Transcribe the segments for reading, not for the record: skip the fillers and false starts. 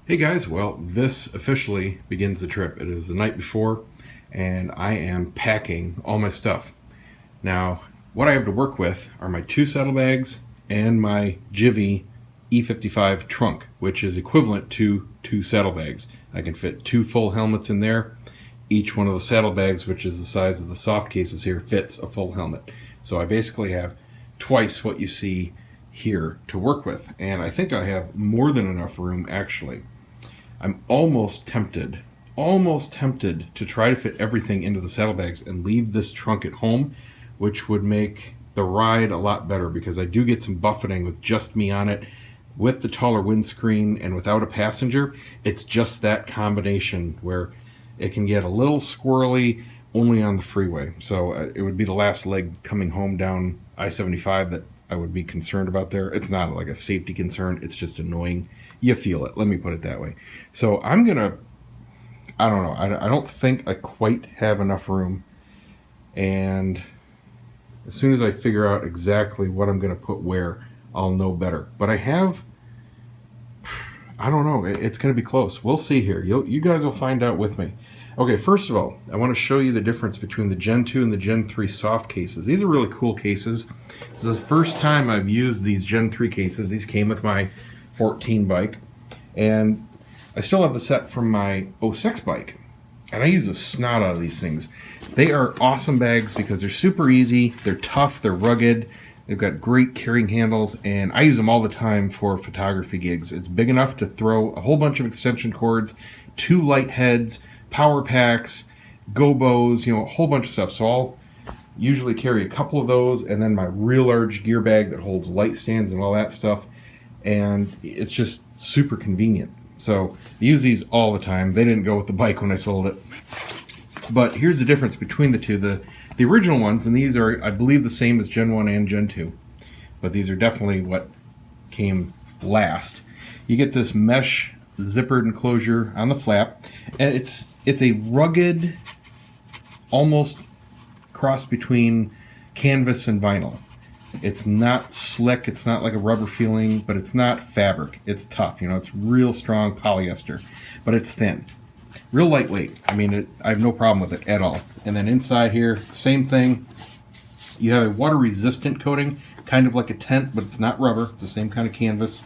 Hey guys, well, this officially begins the trip. It is the night before, and I am packing all my stuff. Now, what I have to work with are my 2 saddlebags and my Jivy E55 trunk, which is equivalent to 2 saddlebags. I can fit 2 full helmets in there. Each one of the saddlebags, which is the size of the soft cases here, fits a full helmet. So I basically have twice what you see here to work with, and I think I have more than enough room actually. I'm almost tempted to try to fit everything into the saddlebags and leave this trunk at home, which would make the ride a lot better because I do get some buffeting with just me on it, with the taller windscreen and without a passenger. It's just that combination where it can get a little squirrely only on the freeway. So it would be the last leg coming home down I-75 that I would be concerned about there. It's not like a safety concern, it's just annoying. You feel it, let me put it that way. So I don't know, I don't think I quite have enough room, and as soon as I figure out exactly what I'm gonna put where, I'll know better. But I don't know, it's gonna be close. We'll see here. You guys will find out with me. Okay, first of all, I want to show you the difference between the Gen 2 and the Gen 3 soft cases. These are really cool cases. This is the first time I've used these Gen 3 cases. These came with my 14 bike, and I still have the set from my 06 bike, and I use a snot out of these things. They are awesome bags because they're super easy, they're tough, they're rugged, they've got great carrying handles, and I use them all the time for photography gigs. It's big enough to throw a whole bunch of extension cords, 2 light heads, power packs, gobos, a whole bunch of stuff. So I'll usually carry a couple of those, and then my real large gear bag that holds light stands and all that stuff, and it's just super convenient. So I use these all the time. They didn't go with the bike when I sold it. But here's the difference between the two. The original ones, and these are, I believe, the same as Gen 1 and Gen 2, but these are definitely what came last. You get this mesh zippered enclosure on the flap, and it's a rugged, almost cross between canvas and vinyl. It's not slick, it's not like a rubber feeling, but it's not fabric. It's tough, it's real strong polyester, but it's thin. Real lightweight. I mean, I have no problem with it at all. And then inside here, same thing. You have a water-resistant coating, kind of like a tent, but it's not rubber. It's the same kind of canvas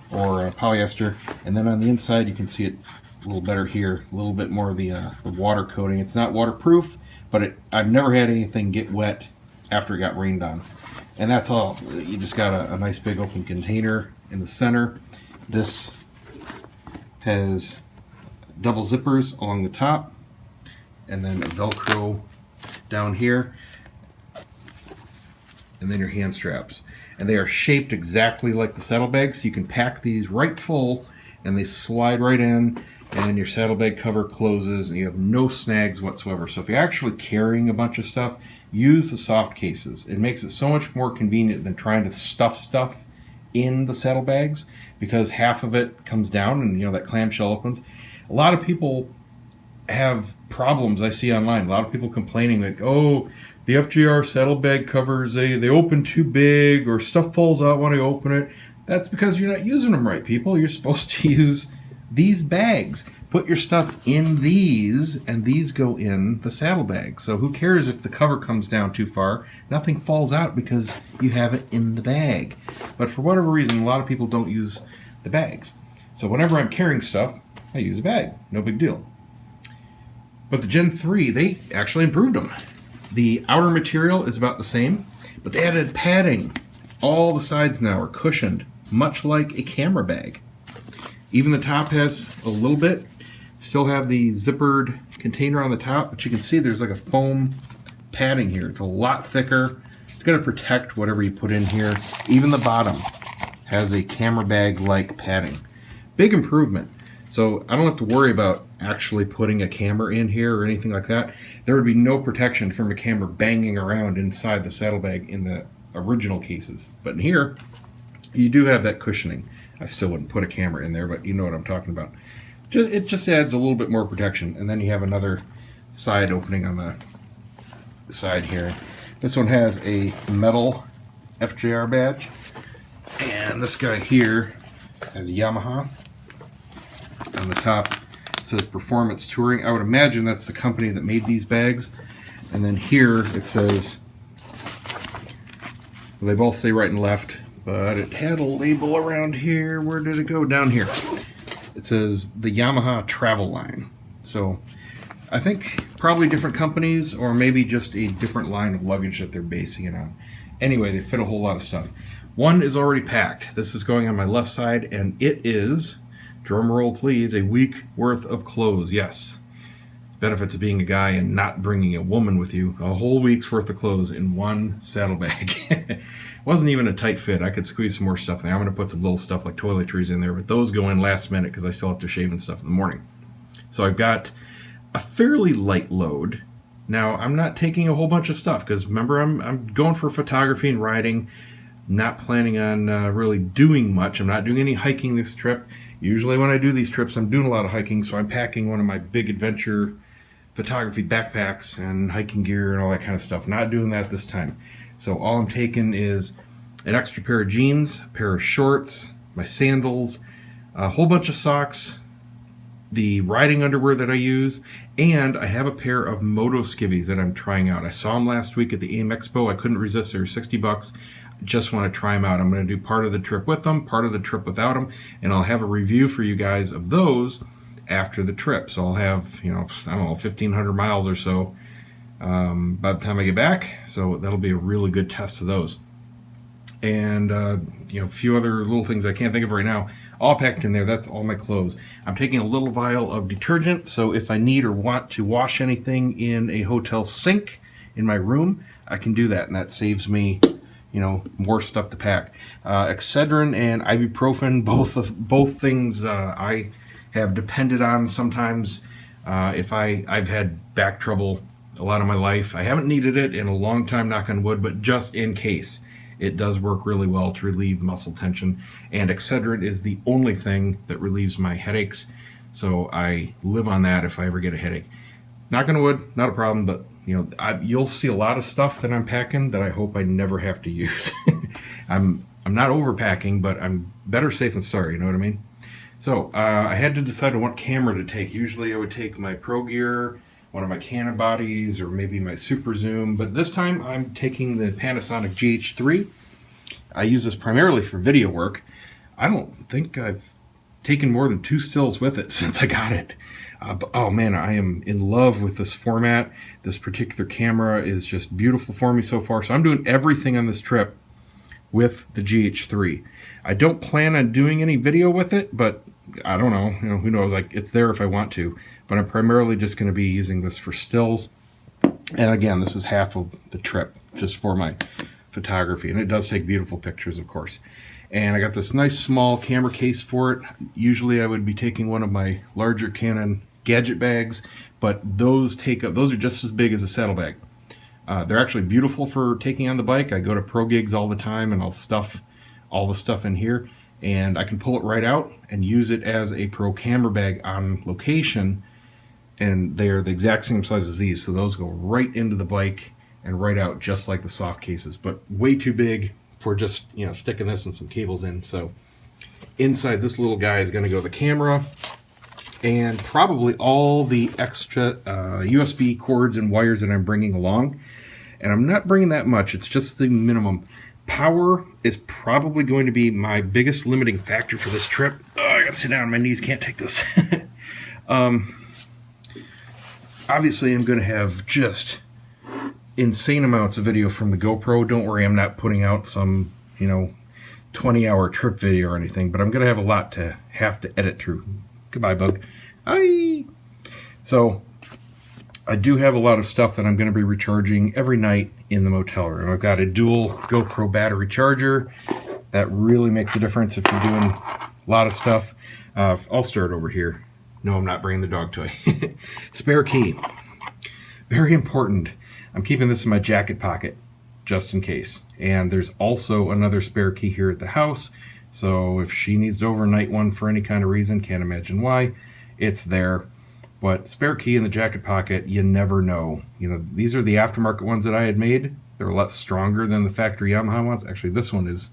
or polyester. And then on the inside, you can see it a little better here, a little bit more of the water coating. It's not waterproof, but I've never had anything get wet after it got rained on. And that's all. You just got a nice big open container in the center. This has double zippers along the top, and then a Velcro down here, and then your hand straps. And they are shaped exactly like the saddlebags, so you can pack these right full, and they slide right in, and your saddlebag cover closes, and you have no snags whatsoever. So if you're actually carrying a bunch of stuff, use the soft cases. It makes it so much more convenient than trying to stuff stuff in the saddlebags, because half of it comes down and that clamshell opens. A lot of people have problems I see online. A lot of people complaining like, oh, the FJR saddlebag covers, they open too big, or stuff falls out when I open it. That's because you're not using them right, people. You're supposed to use these bags. Put your stuff in these, and these go in the saddlebag. So who cares if the cover comes down too far? Nothing falls out because you have it in the bag. But for whatever reason, a lot of people don't use the bags. So whenever I'm carrying stuff, I use a bag. No big deal. But the Gen 3, they actually improved them. The outer material is about the same, but they added padding. All the sides now are cushioned, much like a camera bag. Even the top has a little bit. Still have the zippered container on the top, but you can see there's like a foam padding here. It's a lot thicker. It's going to protect whatever you put in here. Even the bottom has a camera bag-like padding. Big improvement. So I don't have to worry about actually putting a camera in here or anything like that. There would be no protection from a camera banging around inside the saddlebag in the original cases. But in here, you do have that cushioning. I still wouldn't put a camera in there, but you know what I'm talking about. It just adds a little bit more protection. And then you have another side opening on the side here. This one has a metal FJR badge. And this guy here has Yamaha. On the top it says Performance Touring. I would imagine that's the company that made these bags. And then here it says, well, they both say right and left, but it had a label around here. Where did it go? Down here. It says the Yamaha travel line. So I think probably different companies, or maybe just a different line of luggage that they're basing it on. Anyway, they fit a whole lot of stuff. One is already packed. This is going on my left side, and it is, drum roll please, a week worth of clothes. Yes. Benefits of being a guy and not bringing a woman with you. A whole week's worth of clothes in one saddlebag. It wasn't even a tight fit. I could squeeze some more stuff in there. I'm going to put some little stuff like toiletries in there, but those go in last minute because I still have to shave and stuff in the morning. So I've got a fairly light load. Now, I'm not taking a whole bunch of stuff because remember, I'm going for photography and riding. Not planning on really doing much. I'm not doing any hiking this trip. Usually when I do these trips, I'm doing a lot of hiking, so I'm packing one of my big adventure photography backpacks and hiking gear and all that kind of stuff. Not doing that this time. So all I'm taking is an extra pair of jeans, a pair of shorts, my sandals, a whole bunch of socks, the riding underwear that I use, and I have a pair of moto skivvies that I'm trying out. I saw them last week at the AIMExpo. I couldn't resist. They were $60. I just want to try them out. I'm going to do part of the trip with them, part of the trip without them, and I'll have a review for you guys of those after the trip. So I'll have, I don't know, 1,500 miles or so by the time I get back. So that'll be a really good test of those. And, a few other little things I can't think of right now, all packed in there. That's all my clothes. I'm taking a little vial of detergent. So if I need or want to wash anything in a hotel sink in my room, I can do that. And that saves me, more stuff to pack. Excedrin and ibuprofen, both things I have depended on sometimes. If I've had back trouble a lot of my life. I haven't needed it in a long time, knock on wood, but just in case. It does work really well to relieve muscle tension, and Excedrin is the only thing that relieves my headaches, so I live on that if I ever get a headache. Knock on wood, not a problem, but you'll see a lot of stuff that I'm packing that I hope I never have to use. I'm not overpacking, but I'm better safe than sorry, you know what I mean? So I had to decide on what camera to take. Usually I would take my Pro Gear, one of my Canon bodies, or maybe my Super Zoom, but this time I'm taking the Panasonic GH3. I use this primarily for video work. I don't think I've taken more than 2 stills with it since I got it. But, oh man, I am in love with this format. This particular camera is just beautiful for me so far. So I'm doing everything on this trip with the GH3. I don't plan on doing any video with it, but I don't know, who knows, it's there if I want to, but I'm primarily just going to be using this for stills. And again, this is half of the trip just for my photography, and it does take beautiful pictures, of course. And I got this nice small camera case for it. Usually I would be taking one of my larger Canon gadget bags, but those are just as big as a saddlebag. They're actually beautiful for taking on the bike. I go to pro gigs all the time, and I'll stuff all the stuff in here, and I can pull it right out and use it as a pro camera bag on location, and they're the exact same size as these, so those go right into the bike and right out just like the soft cases, but way too big for just sticking this and some cables in. So inside this little guy is going to go the camera and probably all the extra USB cords and wires that I'm bringing along, and I'm not bringing that much, it's just the minimum. Power is probably going to be my biggest limiting factor for this trip. Oh, I gotta sit down, my knees can't take this. Obviously I'm going to have just insane amounts of video from the GoPro. Don't worry, I'm not putting out some 20-hour trip video or anything, but I'm going to have a lot to have to edit through. Goodbye, bug. Hi. So I do have a lot of stuff that I'm going to be recharging every night in the motel room. I've got a dual GoPro battery charger. That really makes a difference if you're doing a lot of stuff. I'll start over here. No, I'm not bringing the dog toy. Spare key. Very important. I'm keeping this in my jacket pocket just in case. And there's also another spare key here at the house. So if she needs to overnight one for any kind of reason, can't imagine why, it's there. But spare key in the jacket pocket, you never know. These are the aftermarket ones that I had made. They're a lot stronger than the factory Yamaha ones. Actually, this one is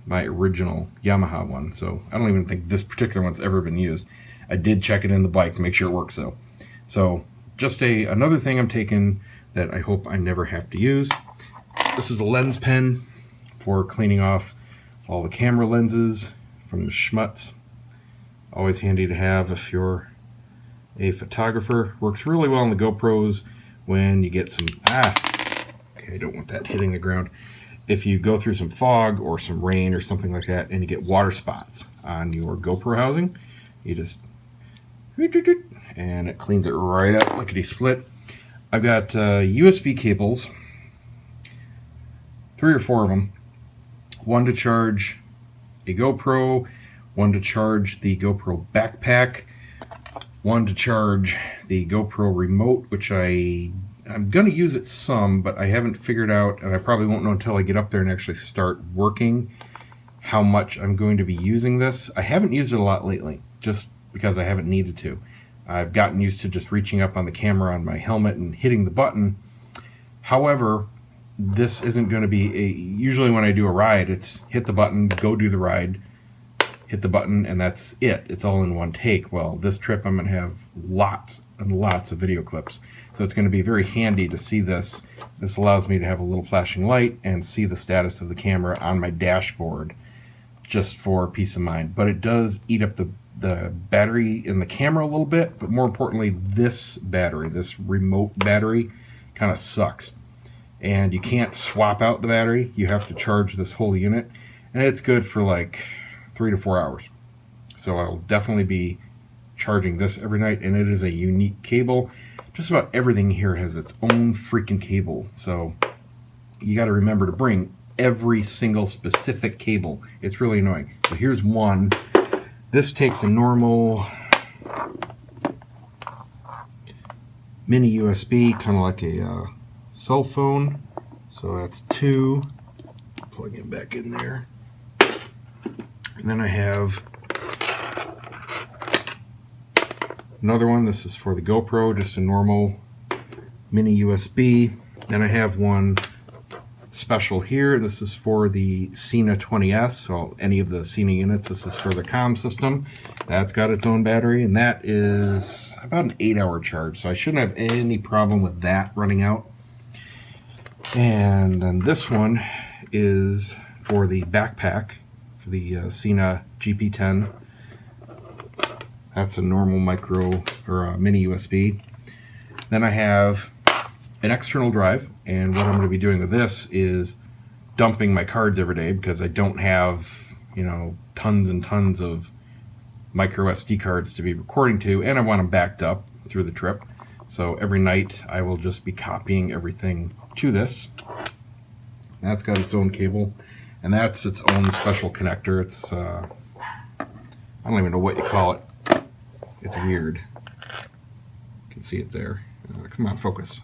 my original Yamaha one. So I don't even think this particular one's ever been used. I did check it in the bike to make sure it works though. So just another thing I'm taking that I hope I never have to use. This is a lens pen for cleaning off all the camera lenses from the schmutz. Always handy to have if you're a photographer. Works really well on the GoPros when you get some, okay, I don't want that hitting the ground. If you go through some fog or some rain or something like that and you get water spots on your GoPro housing, you just, and it cleans it right up, lickety split. I've got USB cables, 3 or 4 of them. One to charge a GoPro, one to charge the GoPro backpack, one to charge the GoPro remote, which I'm going to use it some, but I haven't figured out, and I probably won't know until I get up there and actually start working, how much I'm going to be using this. I haven't used it a lot lately, just because I haven't needed to. I've gotten used to just reaching up on the camera on my helmet and hitting the button. However, this isn't going to be usually when I do a ride, it's hit the button, go do the ride, hit the button, and that's it. It's all in one take. Well, this trip I'm going to have lots and lots of video clips. So it's going to be very handy to see this. This allows me to have a little flashing light and see the status of the camera on my dashboard just for peace of mind. But it does eat up the battery in the camera a little bit, but more importantly, this battery, this remote battery, kind of sucks. And you can't swap out the battery. You have to charge this whole unit, and it's good for like 3 to 4 hours. So I'll definitely be charging this every night, and it is a unique cable. Just about everything here has its own freaking cable, so you got to remember to bring every single specific cable. It's really annoying. So here's one. This takes a normal mini USB, kind of like a cell phone. So that's 2. Plug it back in there. And then I have another one. This is for the GoPro, just a normal mini USB. Then I have one special here. This is for the Sena 20S, so any of the Sena units. This is for the comm system. That's got its own battery, and that is about an 8-hour charge, so I shouldn't have any problem with that running out. And then this one is for the backpack for the Sena GP10. That's a normal micro or a mini USB. Then I have an external drive, and what I'm going to be doing with this is dumping my cards every day because I don't have, you know, tons and tons of micro SD cards to be recording to, and I want them backed up through the trip. So every night I will just be copying everything to this. That's got its own cable, and that's its own special connector. It's I don't even know what you call it. It's weird. You can see it there. Come on, focus.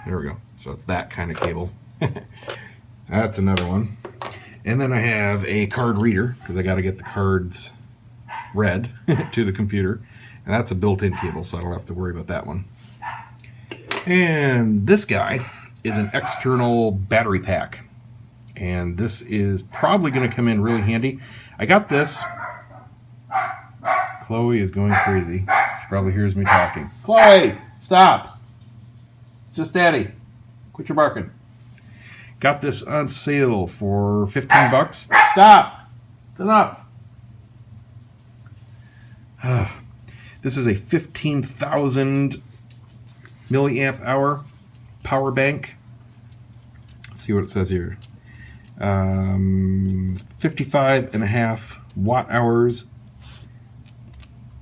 There we go. So it's that kind of cable. That's another one. And then I have a card reader because I got to get the cards read to the computer. And that's a built-in cable, so I don't have to worry about that one. And this guy is an external battery pack. And this is probably going to come in really handy. I got this. Chloe is going crazy. She probably hears me talking. Chloe, stop. It's just Daddy. Quit your barking. Got this on sale for 15 bucks. Stop. It's enough. This is a 15,000 milliamp hour power bank. Let's see what it says here. 55.5 watt hours.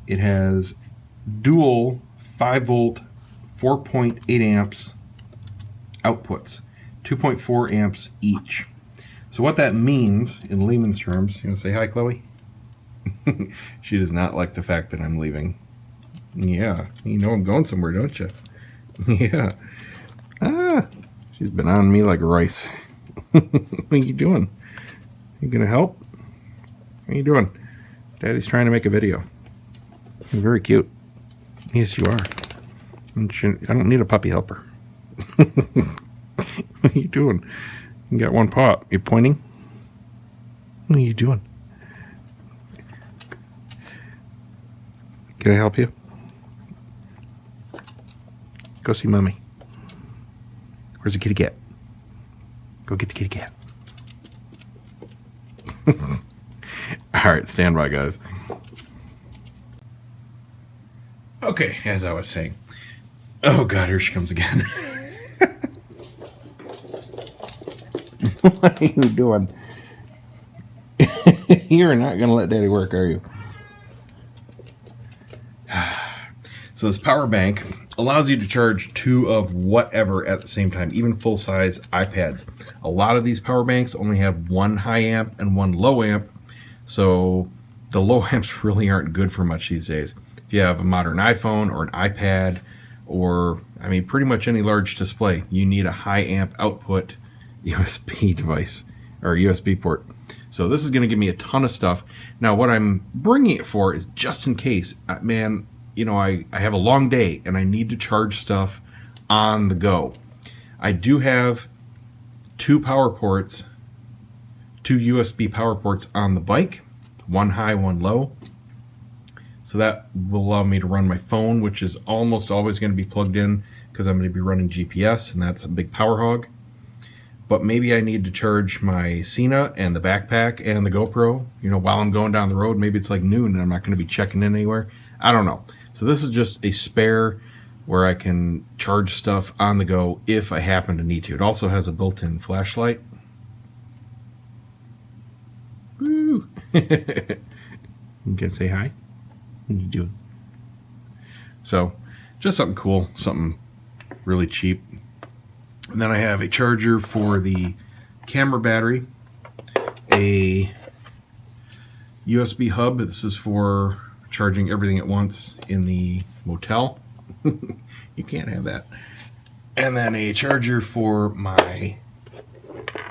It has dual 5 volt 4.8 amps outputs, 2.4 amps each. So what that means in layman's terms, you want to say hi, Chloe? She does not like the fact that I'm leaving. Yeah, you know I'm going somewhere, don't you? Yeah. She's been on me like rice. What are you doing? You gonna help? What are you doing? Daddy's trying to make a video. You're very cute. Yes, you are. I don't need a puppy helper. What are you doing? You got one paw up. You're pointing? What are you doing? Can I help you? Go see Mommy. Where's the kitty cat? Go get the kitty cat. Alright, stand by, guys. Okay, as I was saying. Oh god, here she comes again. What are you doing? You're not going to let Daddy work, are you? So this power bank allows you to charge 2 of whatever at the same time, even full-size iPads. A lot of these power banks only have 1 high amp and 1 low amp, so the low amps really aren't good for much these days. If you have a modern iPhone or an iPad, or, I mean, pretty much any large display, you need a high amp output USB device, or USB port. So this is going to give me a ton of stuff. Now, what I'm bringing it for is just in case, man, you know, I have a long day and I need to charge stuff on the go. I do have 2 power ports, 2 USB power ports on the bike, 1 high, 1 low. So that will allow me to run my phone, which is almost always going to be plugged in because I'm going to be running GPS, and that's a big power hog. But maybe I need to charge my Sena and the backpack and the GoPro, you know, while I'm going down the road. Maybe it's like noon and I'm not going to be checking in anywhere. I don't know. So this is just a spare where I can charge stuff on the go if I happen to need to. It also has a built-in flashlight. Woo! You can say hi. What are you doing? So, just something cool, something really cheap. And then I have a charger for the camera battery, a USB hub. This is for charging everything at once in the motel. You can't have that. And then a charger for my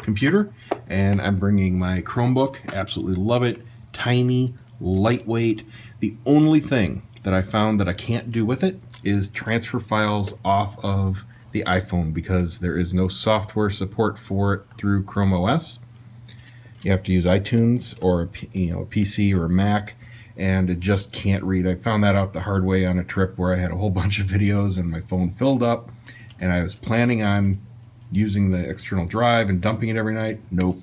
computer. And I'm bringing my Chromebook. Absolutely love it. Tiny, lightweight. The only thing that I found that I can't do with it is transfer files off of the iPhone, because there is no software support for it through Chrome OS. You have to use iTunes or a PC or a Mac, and it just can't read. I found that out the hard way on a trip where I had a whole bunch of videos and my phone filled up, and I was planning on using the external drive and dumping it every night. Nope,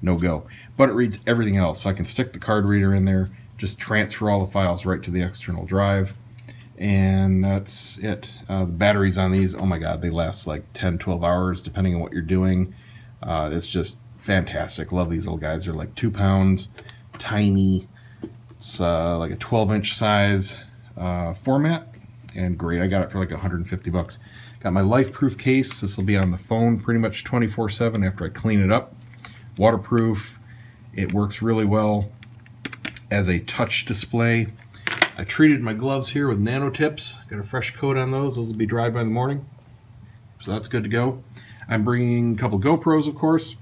no go. But it reads everything else, so I can stick the card reader in there, just transfer all the files right to the external drive, and that's it. The batteries on these, oh my god, they last like 10-12 hours depending on what you're doing. It's just fantastic. Love these little guys. They're like 2 pounds, tiny. It's like a 12-inch size format, and great. I got it for like 150 bucks. Got my life-proof case. This will be on the phone pretty much 24/7 after I clean it up. Waterproof. It works really well as a touch display. I treated my gloves here with nano tips. Got a fresh coat on those. Those will be dry by the morning, so that's good to go. I'm bringing a couple GoPros, of course.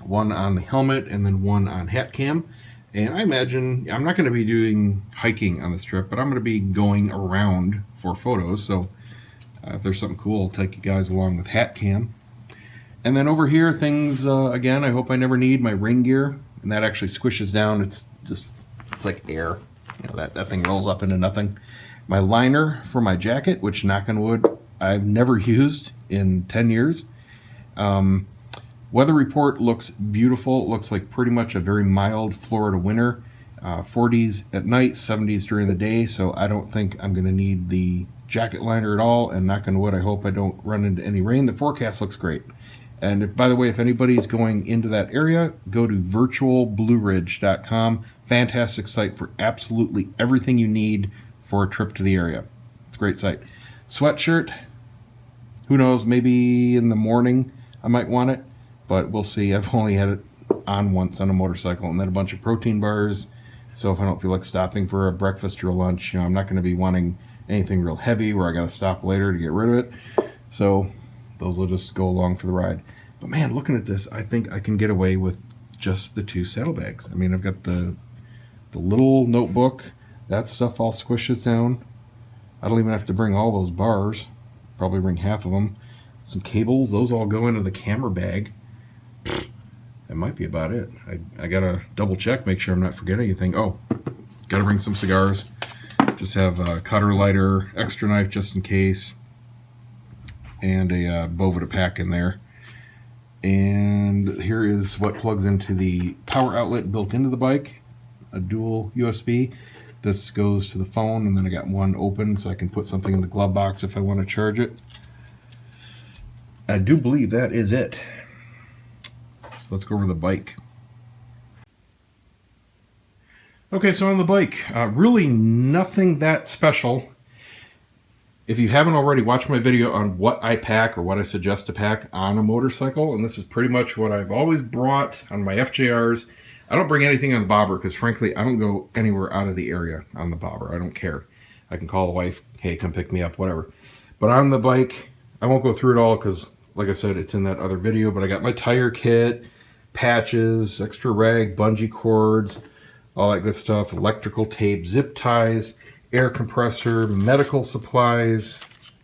One on the helmet and then one on hat cam. And I imagine I'm not going to be doing hiking on this trip, but I'm going to be going around for photos. So if there's something cool, I'll take you guys along with hat cam. And then over here, things, again, I hope I never need my rain gear. And that actually squishes down. It's like air. You know, that thing rolls up into nothing. My liner for my jacket, which, knock on wood, I've never used in 10 years. Weather report looks beautiful. It looks like pretty much a very mild Florida winter. 40s at night, 70s during the day. So I don't think I'm going to need the jacket liner at all. And knock on wood, I hope I don't run into any rain. The forecast looks great. And if, by the way, if anybody's going into that area, go to virtualblueridge.com. Fantastic site for absolutely everything you need for a trip to the area. It's a great site. Sweatshirt, who knows, maybe in the morning I might want it, but we'll see. I've only had it on once on a motorcycle, and then a bunch of protein bars. So if I don't feel like stopping for a breakfast or a lunch, you know, I'm not going to be wanting anything real heavy where I got to stop later to get rid of it. So those will just go along for the ride. But man, looking at this, I think I can get away with just the 2 saddlebags. I mean, I've got the little notebook. That stuff all squishes down. I don't even have to bring all those bars. Probably bring half of them. Some cables, those all go into the camera bag. that might be about it. I gotta double check, make sure I'm not forgetting anything. Oh, gotta bring some cigars. Just have a cutter, lighter, extra knife just in case, and a Bova to pack in there. And here is what plugs into the power outlet built into the bike, a dual USB. This goes to the phone, and then I got one open so I can put something in the glove box if I want to charge it. I do believe that is it. So let's go over the bike. Okay, so on the bike, really nothing that special. If you haven't already watched my video on what I pack or what I suggest to pack on a motorcycle, and this is pretty much what I've always brought on my FJRs. I don't bring anything on the bobber because frankly, I don't go anywhere out of the area on the bobber. I don't care. I can call the wife, hey, come pick me up, whatever. But on the bike, I won't go through it all because, like I said, it's in that other video, but I got my tire kit, patches, extra rag, bungee cords, all that good stuff, electrical tape, zip ties, air compressor, medical supplies,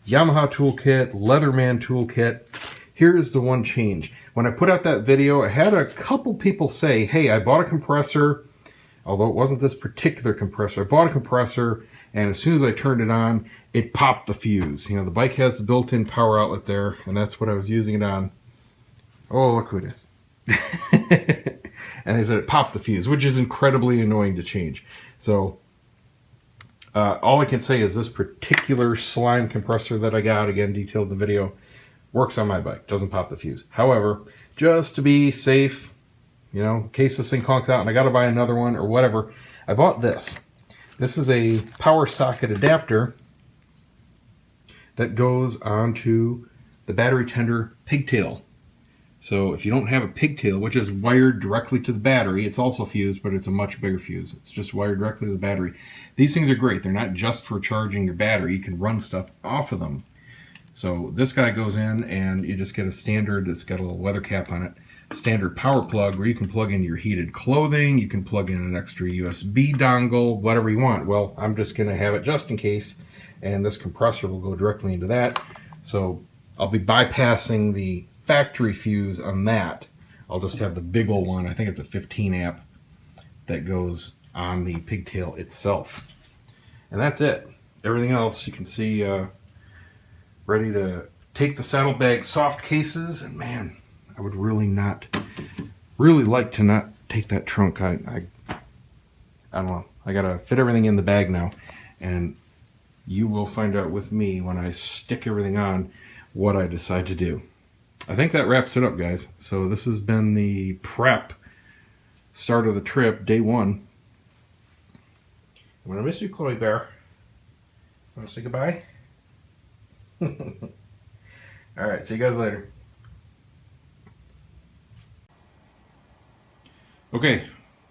Yamaha toolkit, Leatherman toolkit. Here is the one change. When I put out that video, I had a couple people say, hey, I bought a compressor, although it wasn't this particular compressor. I bought a compressor, and as soon as I turned it on, it popped the fuse. You know, the bike has the built-in power outlet there, and that's what I was using it on. Oh, look who it is. And they said it popped the fuse, which is incredibly annoying to change. So all I can say is this particular slime compressor that I got, again detailed in the video, works on my bike, doesn't pop the fuse. However, just to be safe, you know, in case this thing conks out and I got to buy another one or whatever, I bought this. This is a power socket adapter that goes onto the battery tender pigtail. So if you don't have a pigtail, which is wired directly to the battery, it's also fused, but it's a much bigger fuse. It's just wired directly to the battery. These things are great. They're not just for charging your battery. You can run stuff off of them. So this guy goes in and you just get a standard, it's got a little weather cap on it, standard power plug where you can plug in your heated clothing, you can plug in an extra USB dongle, whatever you want. Well, I'm just going to have it just in case, and this compressor will go directly into that. So I'll be bypassing the factory fuse on that. I'll just have the big old one. I think it's a 15 amp that goes on the pigtail itself. And that's it. Everything else you can see ready to take the saddlebag soft cases. And man, I would really like to not take that trunk. I don't know. I gotta fit everything in the bag now, and you will find out with me when I stick everything on what I decide to do. I think that wraps it up, guys. So this has been the prep start of the trip, day one. I'm gonna miss you, Chloe Bear. Want to say goodbye? All right, see you guys later. Okay,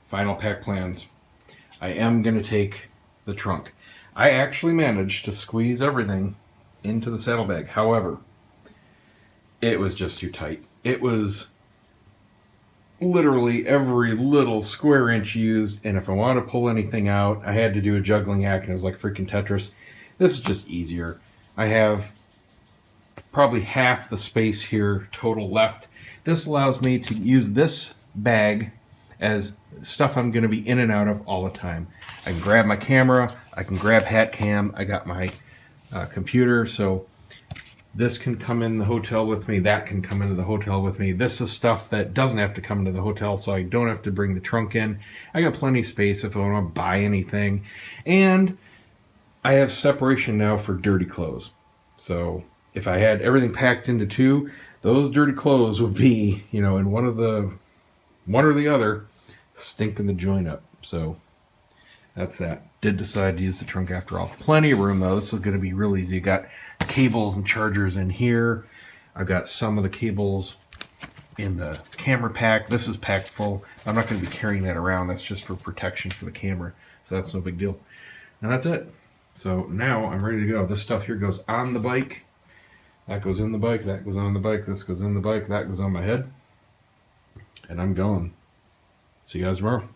final pack plans. I am gonna take the trunk. I actually managed to squeeze everything into the saddlebag. However, it was just too tight. It was literally every little square inch used, and if I wanted to pull anything out, I had to do a juggling act, and it was like freaking Tetris. This is just easier. I have probably half the space here total left. This allows me to use this bag as stuff I'm going to be in and out of all the time. I can grab my camera, I can grab hat cam, I got my computer, so this can come in the hotel with me, that can come into the hotel with me. This is stuff that doesn't have to come into the hotel, so I don't have to bring the trunk in. I got plenty of space if I want to buy anything. And I have separation now for dirty clothes. So if I had everything packed into two, those dirty clothes would be, you know, in one or the other, stinking the joint up. So that's that. Did decide to use the trunk after all. Plenty of room though. This is going to be real easy. You got cables and chargers in here. I've got some of the cables in the camera pack. This is packed full. I'm not going to be carrying that around. That's just for protection for the camera. So that's no big deal. And that's it. So now I'm ready to go. This stuff here goes on the bike. That goes in the bike. That goes on the bike. This goes in the bike. That goes on my head. And I'm going. See you guys tomorrow.